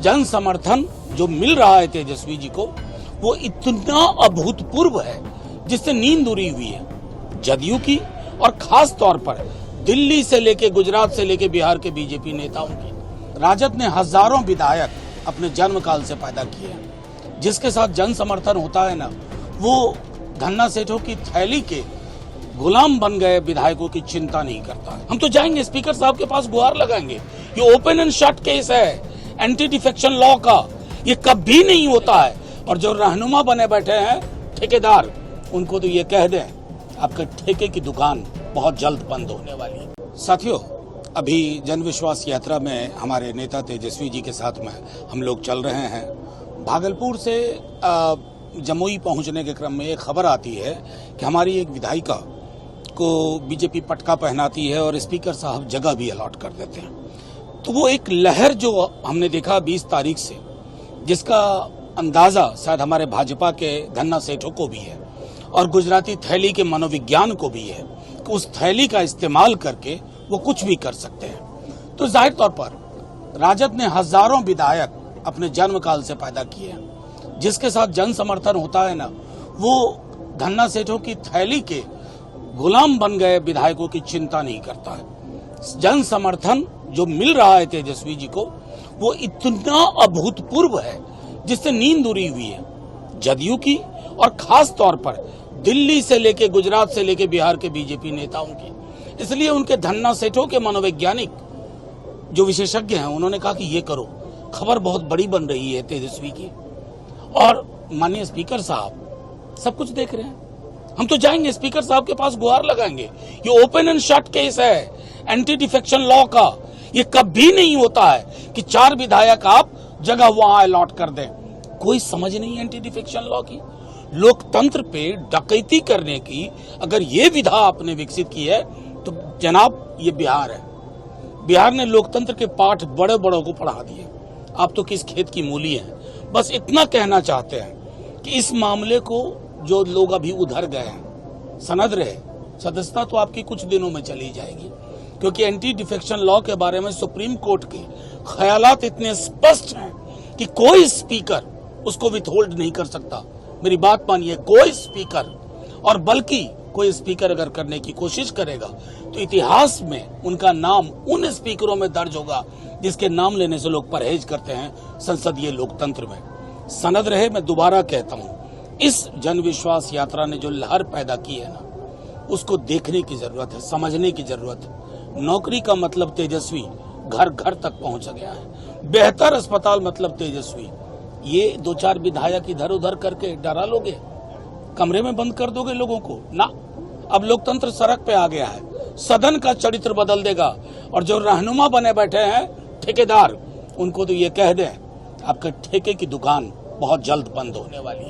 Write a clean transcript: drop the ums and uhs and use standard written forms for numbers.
जन समर्थन जो मिल रहा है तेजस्वी जी को वो इतना अभूतपूर्व है जिससे नींद उड़ी हुई है जदयू की, और खास तौर पर दिल्ली से लेके गुजरात से लेके बिहार के बीजेपी नेताओं की। राजद ने हजारों विधायक अपने जन्म काल से पैदा किए हैं। जिसके साथ जन समर्थन होता है ना, वो धन्ना सेठों की थैली के गुलाम बन गए विधायकों की चिंता नहीं करता है। हम तो जाएंगे स्पीकर साहब के पास, गुहार लगाएंगे। ये ओपन एंड शट केस है एंटी डिफेक्शन लॉ का, ये कभी नहीं होता है। और जो रहनुमा बने बैठे हैं ठेकेदार, उनको तो ये कह दें आपके ठेके की दुकान बहुत जल्द बंद होने वाली है। साथियों, अभी जन विश्वास यात्रा में हमारे नेता तेजस्वी जी के साथ में हम लोग चल रहे हैं। भागलपुर से जमुई पहुंचने के क्रम में एक खबर आती है कि हमारी एक विधायिका को बीजेपी पटका पहनाती है और स्पीकर साहब जगह भी अलॉट कर देते हैं। तो वो एक लहर जो हमने देखा 20 तारीख से, जिसका अंदाजा शायद हमारे भाजपा के धन्ना सेठों को भी है और गुजराती थैली के मनोविज्ञान को भी है कि उस थैली का इस्तेमाल करके वो कुछ भी कर सकते हैं। तो जाहिर तौर पर राजद ने हजारों विधायक अपने जन्म काल से पैदा किए हैं। जिसके साथ जन समर्थन होता है ना, वो धन्ना सेठों की थैली के गुलाम बन गए विधायकों की चिंता नहीं करता है। जन समर्थन जो मिल रहा है तेजस्वी जी को वो इतना अभूतपूर्व है जिससे नींद उड़ी हुई है जदयू की, और खास तौर पर दिल्ली से लेके गुजरात से लेके बिहार के बीजेपी नेताओं की। इसलिए उनके धन्ना सेठों के मनोवैज्ञानिक जो विशेषज्ञ हैं, उन्होंने कहा कि ये करो, खबर बहुत बड़ी बन रही है तेजस्वी की। और माननीय स्पीकर साहब सब कुछ देख रहे हैं। हम तो जाएंगे स्पीकर साहब के पास, गुहार लगाएंगे। ये ओपन एंड शट केस है एंटी डिफेक्शन लॉ का, ये कभी नहीं होता है कि 4 विधायक आप जगह वहां अलॉट कर दें। कोई समझ नहीं है एंटी डिफेक्शन लॉ की। लोकतंत्र पे डकैती करने की अगर ये विधा आपने विकसित की है तो जनाब ये बिहार है। बिहार ने लोकतंत्र के पाठ बड़े बड़ों को पढ़ा दिए। आप तो किस खेत की मूली हैं। बस इतना कहना चाहते हैं कि इस मामले को जो लोग अभी उधर गए हैं, सनद रहे, सदस्यता तो आपकी कुछ दिनों में चली जाएगी, क्योंकि एंटी डिफेक्शन लॉ के बारे में सुप्रीम कोर्ट के ख्यालात इतने स्पष्ट हैं कि कोई स्पीकर उसको विथहोल्ड नहीं कर सकता। मेरी बात मानिए, कोई स्पीकर, और बल्कि कोई स्पीकर अगर करने की कोशिश करेगा तो इतिहास में उनका नाम उन स्पीकरों में दर्ज होगा जिसके नाम लेने से लोग परहेज करते हैं संसदीय लोकतंत्र में। सनद रहे, मैं दोबारा कहता हूं, इस जन विश्वास यात्रा ने जो लहर पैदा की है ना, उसको देखने की जरूरत है, समझने की जरूरत है। नौकरी का मतलब तेजस्वी घर घर तक पहुंच गया है। बेहतर अस्पताल मतलब तेजस्वी। ये 2-4 विधायक इधर उधर करके डरा लोगे, कमरे में बंद कर दोगे लोगों को ना। अब लोकतंत्र सड़क पे आ गया है, सदन का चरित्र बदल देगा। और जो रहनुमा बने बैठे हैं ठेकेदार, उनको तो ये कह दें आपके ठेके की दुकान बहुत जल्द बंद होने वाली है।